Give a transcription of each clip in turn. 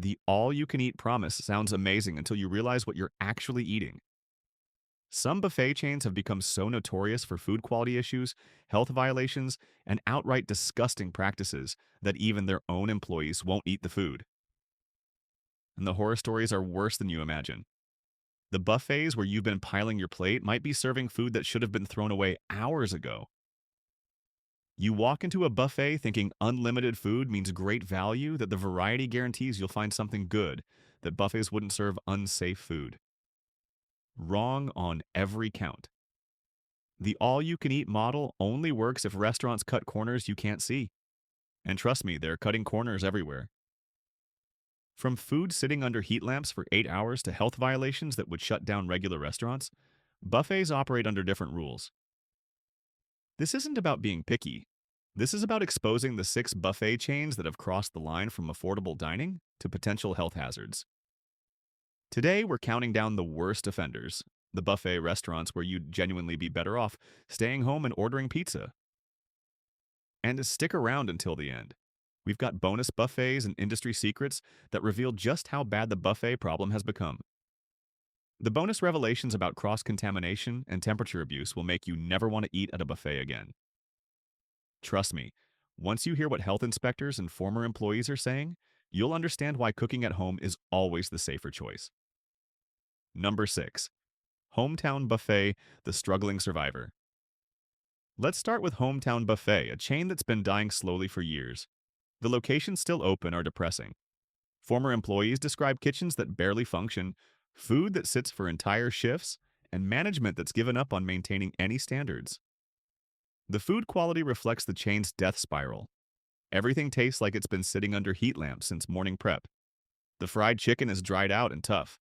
The all-you-can-eat promise sounds amazing until you realize what you're actually eating. Some buffet chains have become so notorious for food quality issues, health violations, and outright disgusting practices that even their own employees won't eat the food. And the horror stories are worse than you imagine. The buffets where you've been piling your plate might be serving food that should have been thrown away hours ago. You walk into a buffet thinking unlimited food means great value, that the variety guarantees you'll find something good, that buffets wouldn't serve unsafe food. Wrong on every count. The all-you-can-eat model only works if restaurants cut corners you can't see. And trust me, they're cutting corners everywhere. From food sitting under heat lamps for 8 hours to health violations that would shut down regular restaurants, buffets operate under different rules. This isn't about being picky. This is about exposing the 6 buffet chains that have crossed the line from affordable dining to potential health hazards. Today, we're counting down the worst offenders, the buffet restaurants where you'd genuinely be better off staying home and ordering pizza. And stick around until the end. We've got bonus buffets and industry secrets that reveal just how bad the buffet problem has become. The bonus revelations about cross-contamination and temperature abuse will make you never want to eat at a buffet again. Trust me, once you hear what health inspectors and former employees are saying, you'll understand why cooking at home is always the safer choice. Number 6. Hometown Buffet, the struggling survivor. Let's start with Hometown Buffet, a chain that's been dying slowly for years. The locations still open are depressing. Former employees describe kitchens that barely function, food that sits for entire shifts, and management that's given up on maintaining any standards. The food quality reflects the chain's death spiral. Everything tastes like it's been sitting under heat lamps since morning prep. The fried chicken is dried out and tough.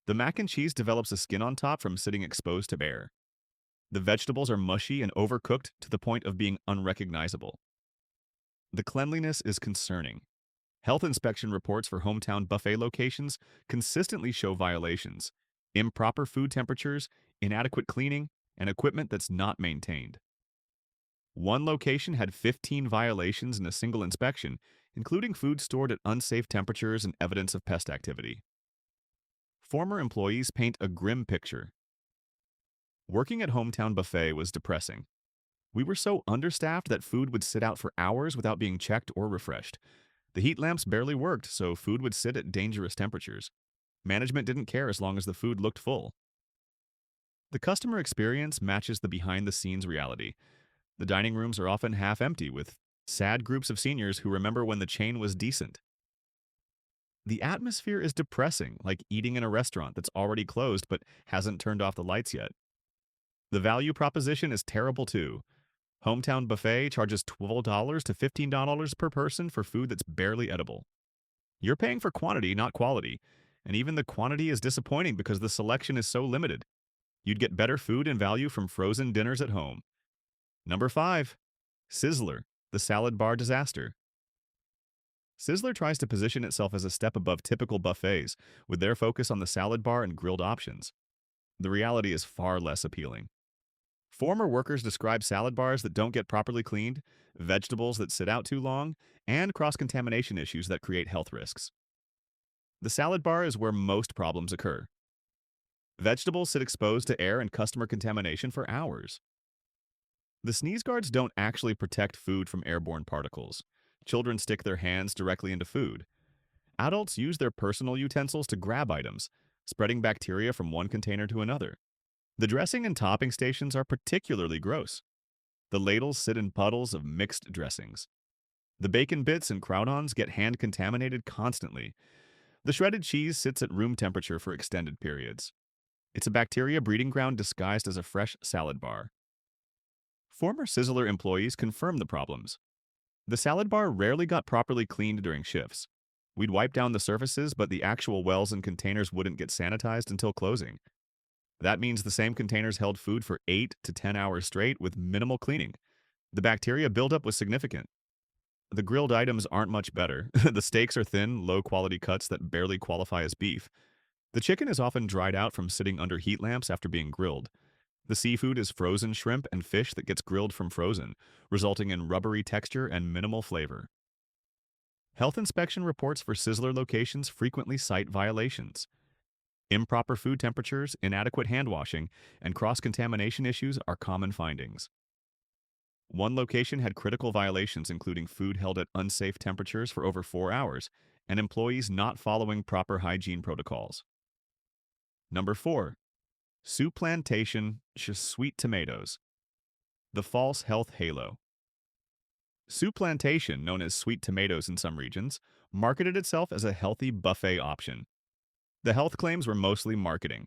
The mac and cheese develops a skin on top from sitting exposed to air. The vegetables are mushy and overcooked to the point of being unrecognizable. The cleanliness is concerning. Health inspection reports for hometown buffet locations consistently show violations: improper food temperatures, inadequate cleaning, and equipment that's not maintained. One location had 15 violations in a single inspection, including food stored at unsafe temperatures and evidence of pest activity. Former employees paint a grim picture. Working at Hometown Buffet was depressing. We were so understaffed that food would sit out for hours without being checked or refreshed. The heat lamps barely worked, so food would sit at dangerous temperatures. Management didn't care as long as the food looked full. The customer experience matches the behind-the-scenes reality. The dining rooms are often half empty, with sad groups of seniors who remember when the chain was decent. The atmosphere is depressing, like eating in a restaurant that's already closed but hasn't turned off the lights yet. The value proposition is terrible too. Hometown Buffet charges $12 to $15 per person for food that's barely edible. You're paying for quantity, not quality, and even the quantity is disappointing because the selection is so limited. You'd get better food and value from frozen dinners at home. Number 5. Sizzler, the salad bar disaster. Sizzler tries to position itself as a step above typical buffets, with their focus on the salad bar and grilled options. The reality is far less appealing. Former workers describe salad bars that don't get properly cleaned, vegetables that sit out too long, and cross-contamination issues that create health risks. The salad bar is where most problems occur. Vegetables sit exposed to air and customer contamination for hours. The sneeze guards don't actually protect food from airborne particles. Children stick their hands directly into food. Adults use their personal utensils to grab items, spreading bacteria from one container to another. The dressing and topping stations are particularly gross. The ladles sit in puddles of mixed dressings. The bacon bits and croutons get hand-contaminated constantly. The shredded cheese sits at room temperature for extended periods. It's a bacteria breeding ground disguised as a fresh salad bar. Former Sizzler employees confirm the problems. The salad bar rarely got properly cleaned during shifts. We'd wipe down the surfaces, but the actual wells and containers wouldn't get sanitized until closing. That means the same containers held food for 8 to 10 hours straight with minimal cleaning. The bacteria buildup was significant. The grilled items aren't much better. The steaks are thin, low-quality cuts that barely qualify as beef. The chicken is often dried out from sitting under heat lamps after being grilled. The seafood is frozen shrimp and fish that gets grilled from frozen, resulting in rubbery texture and minimal flavor. Health inspection reports for Sizzler locations frequently cite violations. Improper food temperatures, inadequate hand washing, and cross-contamination issues are common findings. One location had critical violations including food held at unsafe temperatures for over 4 hours and employees not following proper hygiene protocols. Number 4. Supplantation sweet tomatoes. The false health halo. Supplantation, known as sweet tomatoes in some regions, marketed itself as a healthy buffet option. The health claims were mostly marketing.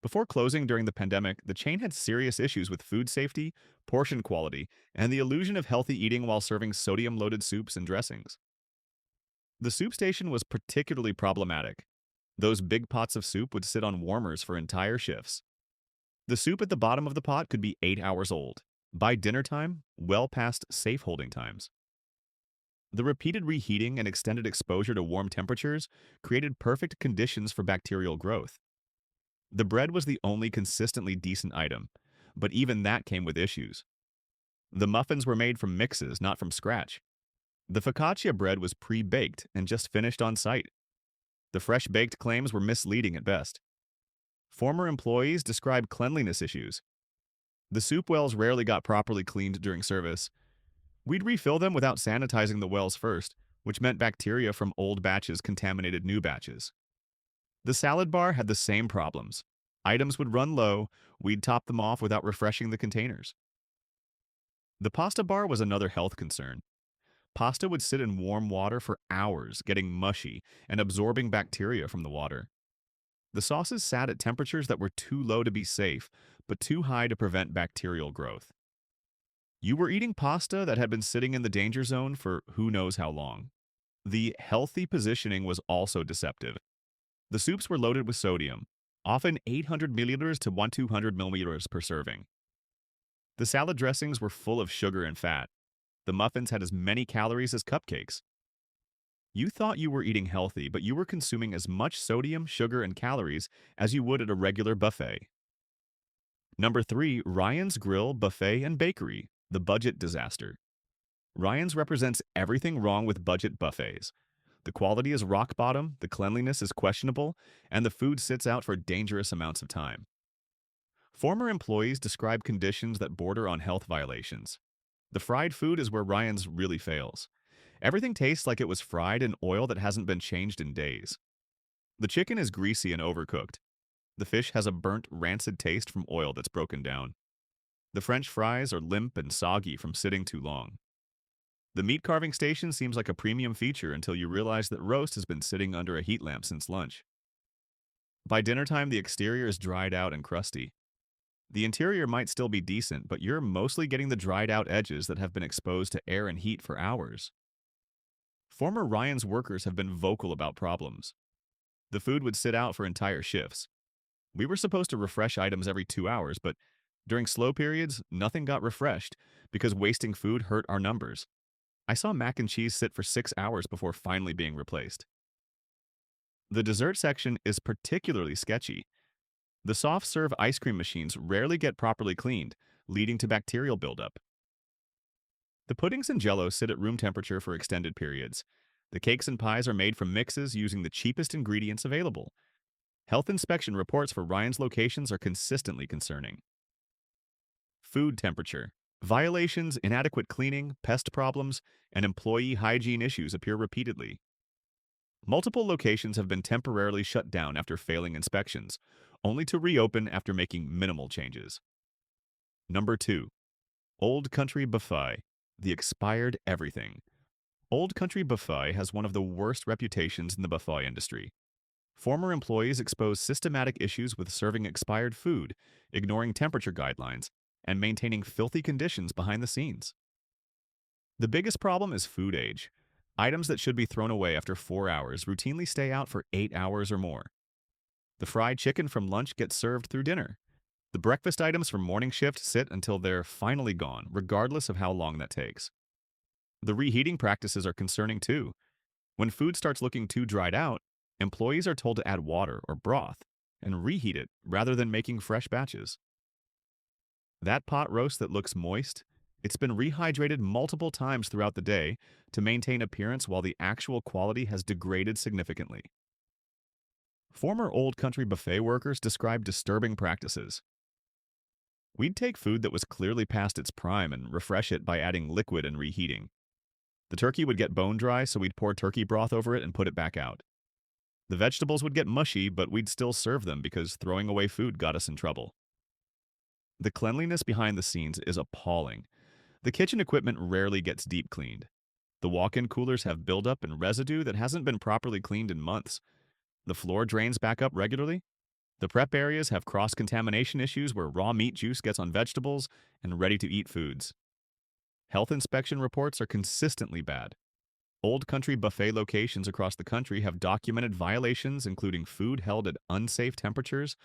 Before closing during the pandemic, the chain had serious issues with food safety, portion quality, and the illusion of healthy eating while serving sodium-loaded soups and dressings. The soup station was particularly problematic. Those big pots of soup would sit on warmers for entire shifts. The soup at the bottom of the pot could be 8 hours old. By dinner time, well past safe holding times. The repeated reheating and extended exposure to warm temperatures created perfect conditions for bacterial growth. The bread was the only consistently decent item, but even that came with issues. The muffins were made from mixes, not from scratch. The focaccia bread was pre-baked and just finished on site. The fresh-baked claims were misleading at best. Former employees described cleanliness issues. The soup wells rarely got properly cleaned during service. We'd refill them without sanitizing the wells first, which meant bacteria from old batches contaminated new batches. The salad bar had the same problems. Items would run low, we'd top them off without refreshing the containers. The pasta bar was another health concern. Pasta would sit in warm water for hours, getting mushy and absorbing bacteria from the water. The sauces sat at temperatures that were too low to be safe, but too high to prevent bacterial growth. You were eating pasta that had been sitting in the danger zone for who knows how long. The healthy positioning was also deceptive. The soups were loaded with sodium, often 800 milliliters to 1,200 milliliters per serving. The salad dressings were full of sugar and fat. The muffins had as many calories as cupcakes. You thought you were eating healthy, but you were consuming as much sodium, sugar, and calories as you would at a regular buffet. Number 3, Ryan's Grill, Buffet, and Bakery, the budget disaster. Ryan's represents everything wrong with budget buffets. The quality is rock bottom, the cleanliness is questionable, and the food sits out for dangerous amounts of time. Former employees describe conditions that border on health violations. The fried food is where Ryan's really fails. Everything tastes like it was fried in oil that hasn't been changed in days. The chicken is greasy and overcooked. The fish has a burnt, rancid taste from oil that's broken down. The French fries are limp and soggy from sitting too long. The meat carving station seems like a premium feature until you realize that roast has been sitting under a heat lamp since lunch. By dinner time, the exterior is dried out and crusty. The interior might still be decent, but you're mostly getting the dried out edges that have been exposed to air and heat for hours. Former Ryan's workers have been vocal about problems. The food would sit out for entire shifts. We were supposed to refresh items every 2 hours, but during slow periods, nothing got refreshed because wasting food hurt our numbers. I saw mac and cheese sit for 6 hours before finally being replaced. The dessert section is particularly sketchy. The soft-serve ice cream machines rarely get properly cleaned, leading to bacterial buildup. The puddings and jello sit at room temperature for extended periods. The cakes and pies are made from mixes using the cheapest ingredients available. Health inspection reports for Ryan's locations are consistently concerning. Food temperature. Violations, inadequate cleaning, pest problems, and employee hygiene issues appear repeatedly. Multiple locations have been temporarily shut down after failing inspections, only to reopen after making minimal changes. Number 2. Old Country Buffet, the expired everything. Old Country Buffet has one of the worst reputations in the buffet industry. Former employees expose systematic issues with serving expired food, ignoring temperature guidelines, and maintaining filthy conditions behind the scenes. The biggest problem is food age. Items that should be thrown away after 4 hours routinely stay out for 8 hours or more. The fried chicken from lunch gets served through dinner. The breakfast items from morning shift sit until they're finally gone, regardless of how long that takes. The reheating practices are concerning too. When food starts looking too dried out, employees are told to add water or broth and reheat it rather than making fresh batches. That pot roast that looks moist It's been rehydrated multiple times throughout the day to maintain appearance while the actual quality has degraded significantly. Former Old Country buffet workers describe disturbing practices. We'd take food that was clearly past its prime and refresh it by adding liquid and reheating. The turkey would get bone dry, so we'd pour turkey broth over it and put it back out. The vegetables would get mushy, but we'd still serve them because throwing away food got us in trouble. The cleanliness behind the scenes is appalling. The kitchen equipment rarely gets deep cleaned. The walk-in coolers have buildup and residue that hasn't been properly cleaned in months. The floor drains back up regularly. The prep areas have cross-contamination issues where raw meat juice gets on vegetables and ready-to-eat foods. Health inspection reports are consistently bad. Old Country buffet locations across the country have documented violations including food held at unsafe temperatures,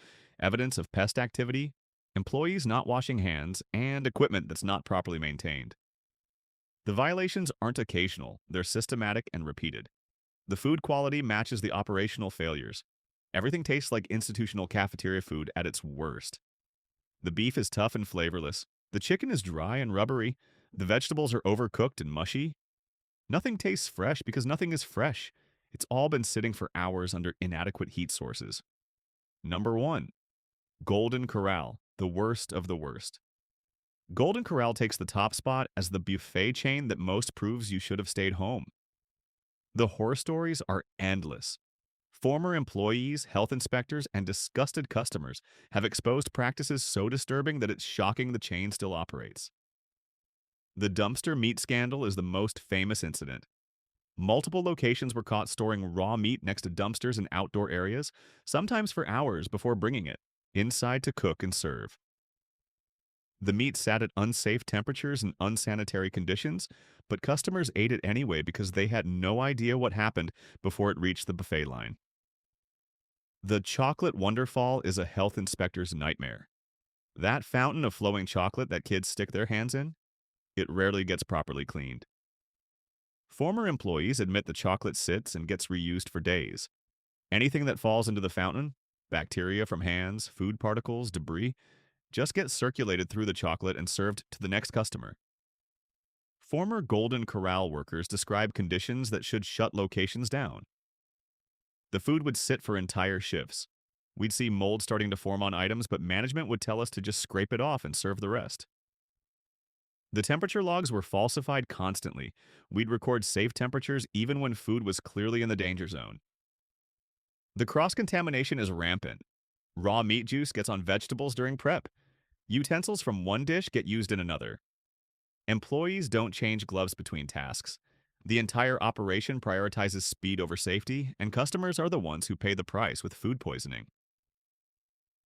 evidence of pest activity, employees not washing hands, and equipment that's not properly maintained. The violations aren't occasional, they're systematic and repeated. The food quality matches the operational failures. Everything tastes like institutional cafeteria food at its worst. The beef is tough and flavorless. The chicken is dry and rubbery. The vegetables are overcooked and mushy. Nothing tastes fresh because nothing is fresh. It's all been sitting for hours under inadequate heat sources. Number 1. Golden Corral, the worst of the worst. Golden Corral takes the top spot as the buffet chain that most proves you should have stayed home. The horror stories are endless. Former employees, health inspectors, and disgusted customers have exposed practices so disturbing that it's shocking the chain still operates. The dumpster meat scandal is the most famous incident. Multiple locations were caught storing raw meat next to dumpsters in outdoor areas, sometimes for hours before bringing it inside to cook and serve. The meat sat at unsafe temperatures and unsanitary conditions, but customers ate it anyway because they had no idea what happened before it reached the buffet line. The chocolate wonderfall is a health inspector's nightmare. That fountain of flowing chocolate that kids stick their hands in, it rarely gets properly cleaned. Former employees admit the chocolate sits and gets reused for days. Anything that falls into the fountain, bacteria from hands, food particles, debris, just gets circulated through the chocolate and served to the next customer. Former Golden Corral workers describe conditions that should shut locations down. The food would sit for entire shifts. We'd see mold starting to form on items, but management would tell us to just scrape it off and serve the rest. The temperature logs were falsified constantly. We'd record safe temperatures even when food was clearly in the danger zone. The cross-contamination is rampant. Raw meat juice gets on vegetables during prep. Utensils from one dish get used in another. Employees don't change gloves between tasks. The entire operation prioritizes speed over safety, and customers are the ones who pay the price with food poisoning.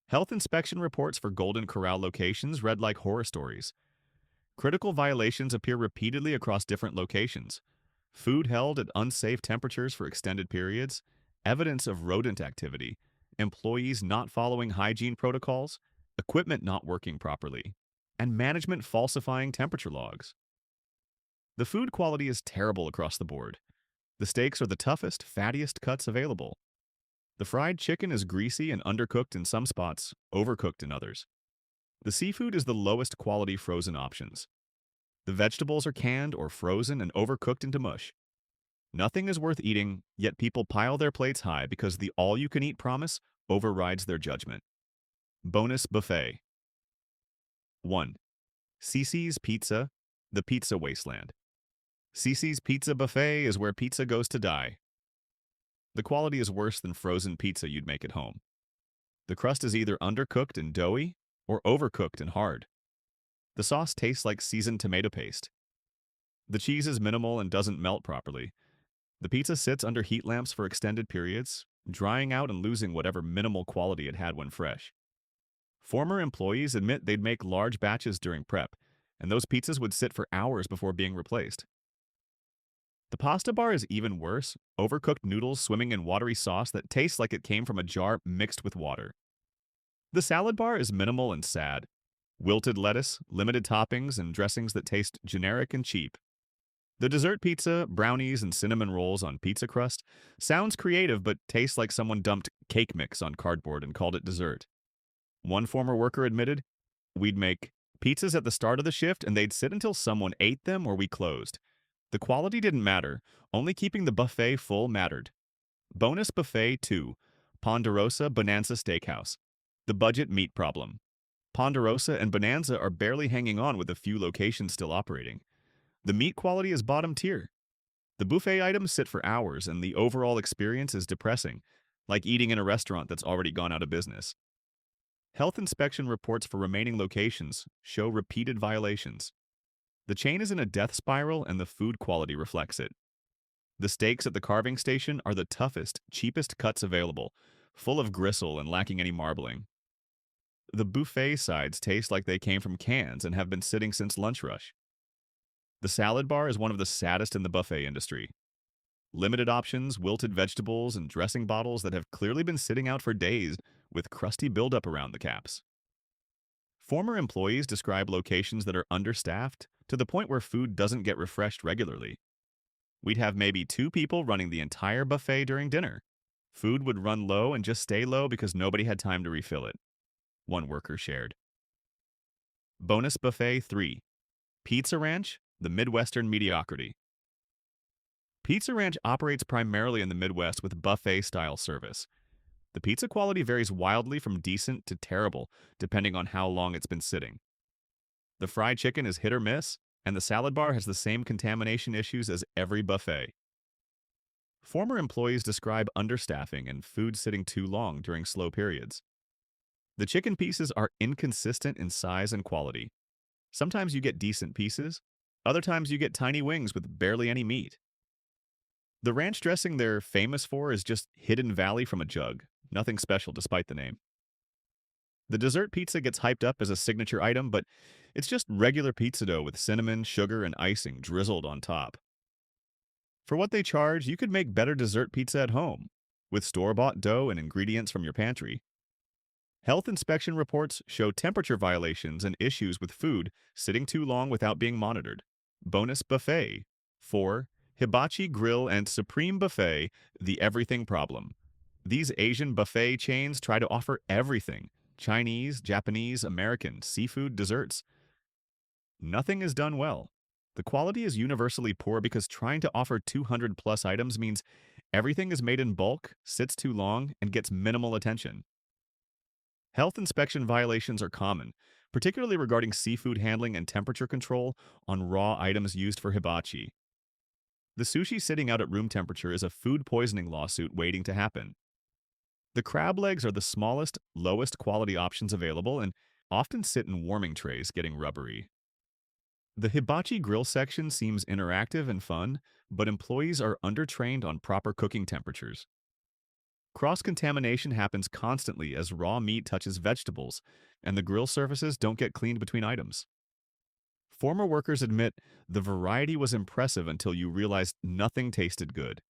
Health inspection reports for Golden Corral locations read like horror stories. Critical violations appear repeatedly across different locations. Food held at unsafe temperatures for extended periods, evidence of rodent activity, employees not following hygiene protocols, equipment not working properly, and management falsifying temperature logs. The food quality is terrible across the board. The steaks are the toughest, fattiest cuts available. The fried chicken is greasy and undercooked in some spots, overcooked in others. The seafood is the lowest quality frozen options. The vegetables are canned or frozen and overcooked into mush. Nothing is worth eating, yet people pile their plates high because the all-you-can-eat promise overrides their judgment. Bonus buffet. 1. Cece's Pizza, the pizza wasteland. Cece's Pizza Buffet is where pizza goes to die. The quality is worse than frozen pizza you'd make at home. The crust is either undercooked and doughy or overcooked and hard. The sauce tastes like seasoned tomato paste. The cheese is minimal and doesn't melt properly. The pizza sits under heat lamps for extended periods, drying out and losing whatever minimal quality it had when fresh. Former employees admit they'd make large batches during prep, and those pizzas would sit for hours before being replaced. The pasta bar is even worse, overcooked noodles swimming in watery sauce that tastes like it came from a jar mixed with water. The salad bar is minimal and sad. Wilted lettuce, limited toppings, and dressings that taste generic and cheap. The dessert pizza, brownies, and cinnamon rolls on pizza crust sounds creative but tastes like someone dumped cake mix on cardboard and called it dessert. One former worker admitted, "We'd make Pizzas at the start of the shift, and they'd sit until someone ate them or we closed. The quality didn't matter, only keeping the buffet full mattered. Bonus Buffet 2, Ponderosa Bonanza Steakhouse. The budget meat problem. Ponderosa and Bonanza are barely hanging on with a few locations still operating. The meat quality is bottom tier. The buffet items sit for hours, and the overall experience is depressing, like eating in a restaurant that's already gone out of business. Health inspection reports for remaining locations show repeated violations. The chain is in a death spiral, and the food quality reflects it. The steaks at the carving station are the toughest, cheapest cuts available, full of gristle and lacking any marbling. The buffet sides taste like they came from cans and have been sitting since lunch rush. The salad bar is one of the saddest in the buffet industry. Limited options, wilted vegetables, and dressing bottles that have clearly been sitting out for days with crusty buildup around the caps. Former employees describe locations that are understaffed to the point where food doesn't get refreshed regularly. We'd have maybe 2 people running the entire buffet during dinner. Food would run low and just stay low because nobody had time to refill it, one worker shared. Bonus Buffet 3, Pizza Ranch, the Midwestern mediocrity. Pizza Ranch operates primarily in the Midwest with buffet-style service. The pizza quality varies wildly from decent to terrible, depending on how long it's been sitting. The fried chicken is hit or miss, and the salad bar has the same contamination issues as every buffet. Former employees describe understaffing and food sitting too long during slow periods. The chicken pieces are inconsistent in size and quality. Sometimes you get decent pieces, other times you get tiny wings with barely any meat. The ranch dressing they're famous for is just Hidden Valley from a jug, nothing special despite the name. The dessert pizza gets hyped up as a signature item, but it's just regular pizza dough with cinnamon, sugar, and icing drizzled on top. For what they charge, you could make better dessert pizza at home, with store-bought dough and ingredients from your pantry. Health inspection reports show temperature violations and issues with food sitting too long without being monitored. Bonus Buffet 4, Hibachi Grill and Supreme Buffet, the everything problem. These Asian buffet chains try to offer everything: Chinese, Japanese, American, seafood, desserts. Nothing is done well. The quality is universally poor because trying to offer 200 plus items means everything is made in bulk, sits too long, and gets minimal attention. Health inspection violations are common, particularly regarding seafood handling and temperature control on raw items used for hibachi. The sushi sitting out at room temperature is a food poisoning lawsuit waiting to happen. The crab legs are the smallest, lowest quality options available and often sit in warming trays, getting rubbery. The hibachi grill section seems interactive and fun, but employees are undertrained on proper cooking temperatures. Cross-contamination happens constantly as raw meat touches vegetables, and the grill surfaces don't get cleaned between items. Former workers admit the variety was impressive until you realized nothing tasted good.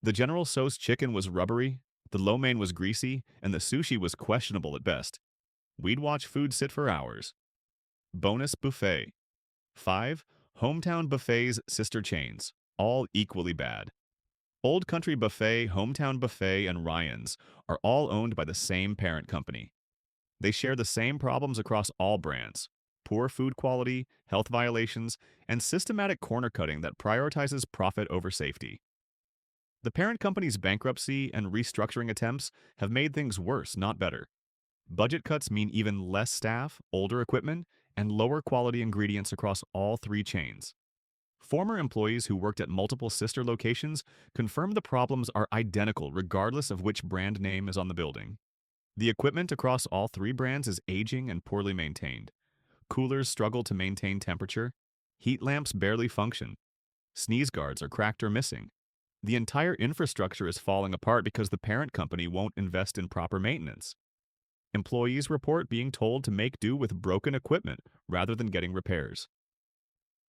The General Tso's chicken was rubbery, the lo mein was greasy, and the sushi was questionable at best. We'd watch food sit for hours. Bonus Buffet 5, Hometown Buffet's sister chains, all equally bad. Old Country Buffet, Hometown Buffet, and Ryan's are all owned by the same parent company. They share the same problems across all brands: poor food quality, health violations, and systematic corner cutting that prioritizes profit over safety. The parent company's bankruptcy and restructuring attempts have made things worse, not better. Budget cuts mean even less staff, older equipment, and lower quality ingredients across all 3 chains. Former employees who worked at multiple sister locations confirm the problems are identical regardless of which brand name is on the building. The equipment across all 3 brands is aging and poorly maintained. Coolers struggle to maintain temperature. Heat lamps barely function. Sneeze guards are cracked or missing. The entire infrastructure is falling apart because the parent company won't invest in proper maintenance. Employees report being told to make do with broken equipment rather than getting repairs.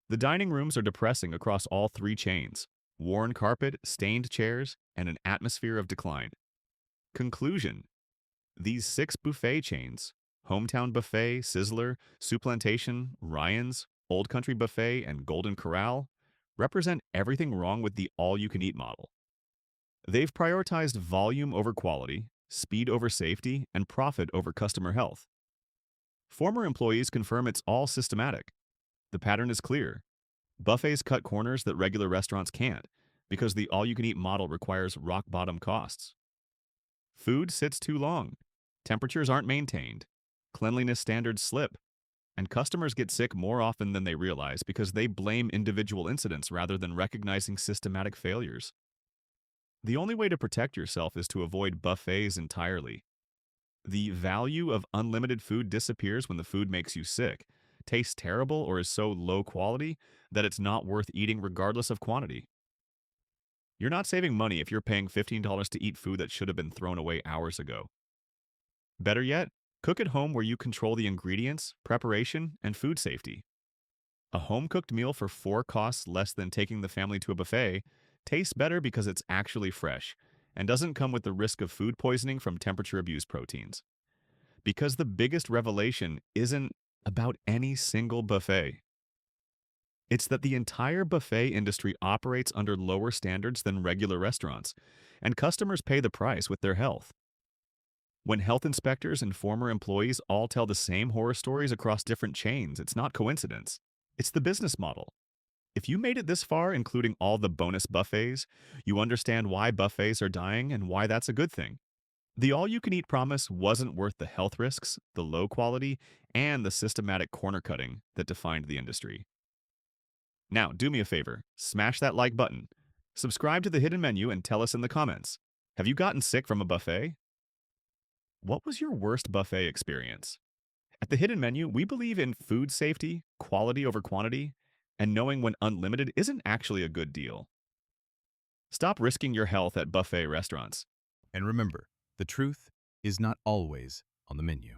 The dining rooms are depressing across all 3 chains: worn carpet, stained chairs, and an atmosphere of decline. Conclusion: these 6 buffet chains, Hometown Buffet, Sizzler, Supplantation, Ryan's, Old Country Buffet, and Golden Corral, represent everything wrong with the all-you-can-eat model. They've prioritized volume over quality, speed over safety, and profit over customer health. Former employees confirm it's all systematic. The pattern is clear. Buffets cut corners that regular restaurants can't because the all you can eat model requires rock bottom costs. Food sits too long. Temperatures aren't maintained. Cleanliness standards slip. And customers get sick more often than they realize because they blame individual incidents rather than recognizing systematic failures. The only way to protect yourself is to avoid buffets entirely. The value of unlimited food disappears when the food makes you sick, tastes terrible, or is so low quality that it's not worth eating regardless of quantity. You're not saving money if you're paying $15 to eat food that should have been thrown away hours ago. Better yet, cook at home where you control the ingredients, preparation, and food safety. A home-cooked meal for four costs less than taking the family to a buffet tastes better because it's actually fresh and doesn't come with the risk of food poisoning from temperature-abused proteins. Because the biggest revelation isn't about any single buffet. It's that the entire buffet industry operates under lower standards than regular restaurants, and customers pay the price with their health. When health inspectors and former employees all tell the same horror stories across different chains, it's not coincidence. It's the business model. If you made it this far, including all the bonus buffets, you understand why buffets are dying and why that's a good thing. The all-you-can-eat promise wasn't worth the health risks, the low quality, and the systematic corner cutting that defined the industry. Now, do me a favor, smash that like button. Subscribe to the Hidden Menu and tell us in the comments. Have you gotten sick from a buffet? What was your worst buffet experience? At the Hidden Menu, we believe in food safety, quality over quantity, and knowing when unlimited isn't actually a good deal. Stop risking your health at buffet restaurants. And remember, the truth is not always on the menu.